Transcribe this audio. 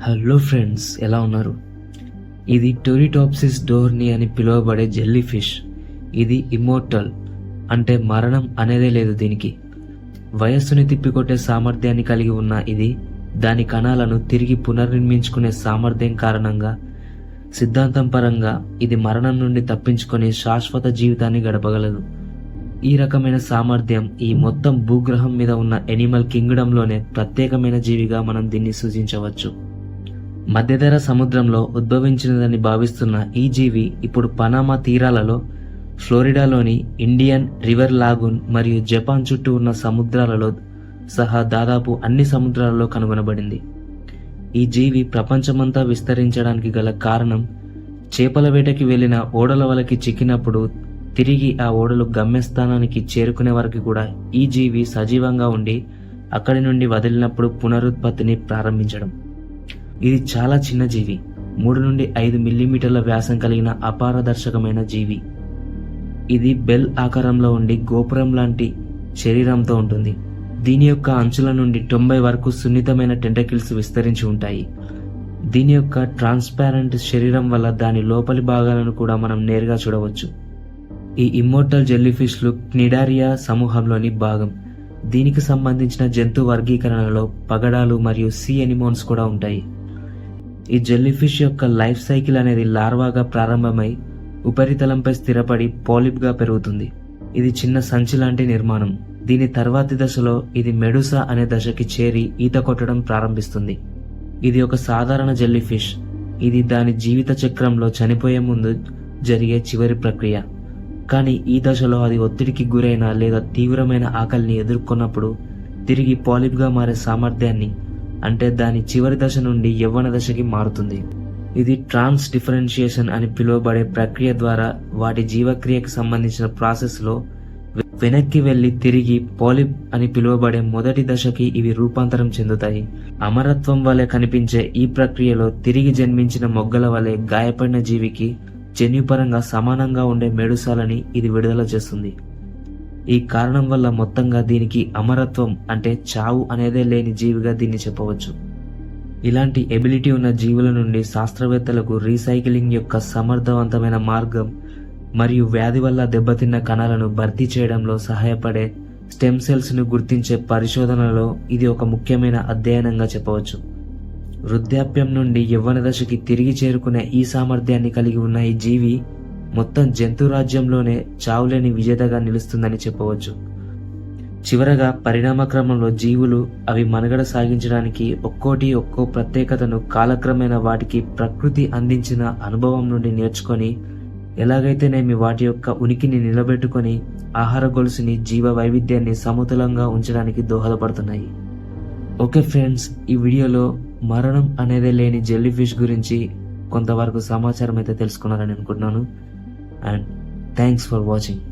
Hello friends, ఎలా ఉన్నారు? ఇది టోరిటాప్సిస్ డోర్ని అని పిలువబడే జెల్లీ ఫిష్. ఇది ఇమ్మోర్టల్, అంటే మరణం అనేదే లేదు దీనికి. వయస్సుని తిప్పికొట్టే సామర్థ్యాన్ని కలిగి ఉన్న ఇది దాని కణాలను తిరిగి పునర్నిర్మించుకునే సామర్థ్యం కారణంగా సిద్ధాంతం పరంగా ఇది మరణం నుండి తప్పించుకొని శాశ్వత జీవితాన్ని గడపగలదు. ఈ రకమైన సామర్థ్యం ఈ మొత్తం భూగ్రహం మీద ఉన్న ఎనిమల్ కింగ్డమ్లోనే ప్రత్యేకమైన జీవిగా మనం దీన్ని సూచించవచ్చు. మధ్యధరా సముద్రంలో ఉద్భవించినదని భావిస్తున్న ఈ జీవి ఇప్పుడు పనామా తీరాలలో, ఫ్లోరిడాలోని ఇండియన్ రివర్ లాగూన్ మరియు జపాన్ చుట్టూ ఉన్న సముద్రాలలో సహా దాదాపు అన్ని సముద్రాలలో కనుగొనబడింది. ఈ జీవి ప్రపంచమంతా విస్తరించడానికి గల కారణం చేపల వేటకి వెళ్లిన ఓడల వలకి చిక్కినప్పుడు తిరిగి ఆ ఓడలు గమ్యస్థానానికి చేరుకునే వరకు కూడా ఈ జీవి సజీవంగా ఉండి అక్కడి నుండి వదిలినప్పుడు పునరుత్పత్తిని ప్రారంభించడం. ఇది చాలా చిన్న జీవి, 3 నుండి 5 మిల్లీమీటర్ల వ్యాసం కలిగిన అపారదర్శకమైన జీవి. ఇది బెల్ ఆకారంలో ఉండి గోపురం లాంటి శరీరంతో ఉంటుంది. దీని యొక్క అంచుల నుండి 90 వరకు సున్నితమైన టెంటకిల్స్ విస్తరించి ఉంటాయి. దీని యొక్క ట్రాన్స్పారెంట్ శరీరం వల్ల దాని లోపలి భాగాలను కూడా మనం నేరుగా చూడవచ్చు. ఈ ఇమ్మోర్టల్ జెల్లీఫిష్లు క్నిడారియా సమూహంలోని భాగం. దీనికి సంబంధించిన జంతు వర్గీకరణలో పగడాలు మరియు సీ ఎనిమోన్స్ కూడా ఉంటాయి. ఈ జెల్లీఫిష్ యొక్క లైఫ్ సైకిల్ అనేది లార్వాగా ప్రారంభమై ఉపరితలంపై స్థిరపడి పాలిప్గా పెరుగుతుంది. ఇది చిన్న సంచి లాంటి నిర్మాణం. దీని తర్వాతి దశలో ఇది మెడుసా అనే దశకి చేరి ఈత కొట్టడం ప్రారంభిస్తుంది. ఇది ఒక సాధారణ జెల్లీఫిష్. ఇది దాని జీవిత చక్రంలో చనిపోయే ముందు జరిగే చివరి ప్రక్రియ. కానీ ఈ దశలో అది ఒత్తిడికి గురైన లేదా తీవ్రమైన ఆకలిని ఎదుర్కొన్నప్పుడు తిరిగి పాలిప్గా మారే సామర్థ్యాన్ని, అంటే దాని చివరి దశ నుండి యవ్వన దశకి మారుతుంది. ఇది ట్రాన్స్ డిఫరెన్షియేషన్ అని పిలువబడే ప్రక్రియ ద్వారా వాటి జీవక్రియకు సంబంధించిన ప్రాసెస్లో వెనక్కి వెళ్లి తిరిగి పాలిప్ అని పిలువబడే మొదటి దశకి ఇవి రూపాంతరం చెందుతాయి. అమరత్వం వలె కనిపించే ఈ ప్రక్రియలో తిరిగి జన్మించిన మొగ్గల వలె గాయపడిన జీవికి జన్యుపరంగా సమానంగా ఉండే మెడుసాలని ఇది విడుదల చేస్తుంది. ఈ కారణం వల్ల మొత్తంగా దీనికి అమరత్వం, అంటే చావు అనేదే లేని జీవిగా దీన్ని చెప్పవచ్చు. ఇలాంటి ఎబిలిటీ ఉన్న జీవుల నుండి శాస్త్రవేత్తలకు రీసైక్లింగ్ యొక్క సమర్థవంతమైన మార్గం మరియు వ్యాధి వల్ల దెబ్బతిన్న కణాలను భర్తీ చేయడంలో సహాయపడే స్టెమ్ సెల్స్ ను గుర్తించే పరిశోధనలో ఇది ఒక ముఖ్యమైన అధ్యయనంగా చెప్పవచ్చు. వృద్ధాప్యం నుండి యవ్వన దశకి తిరిగి చేరుకునే ఈ సామర్థ్యాన్ని కలిగి ఉన్న ఈ జీవి మొత్తం జంతు రాజ్యంలోనే చావులేని విజేతగా నిలుస్తుందని చెప్పవచ్చు. చివరగా పరిణామ క్రమంలో జీవులు అవి మనుగడ సాగించడానికి ఒక్కో ప్రత్యేకతను కాలక్రమేణా వాటికి ప్రకృతి అందించిన అనుభవం నుండి నేర్చుకొని ఎలాగైతేనేమి వాటి యొక్క ఉనికిని నిలబెట్టుకొని ఆహార గొలుసుని, జీవ వైవిధ్యాన్ని సమతులంగా ఉంచడానికి దోహదపడుతున్నాయి. ఓకే ఫ్రెండ్స్, ఈ వీడియోలో మరణం అనేదే లేని జెల్లీఫిష్ గురించి కొంతవరకు సమాచారం అయితే తెలుసుకున్నారని అనుకుంటున్నాను. And thanks for watching.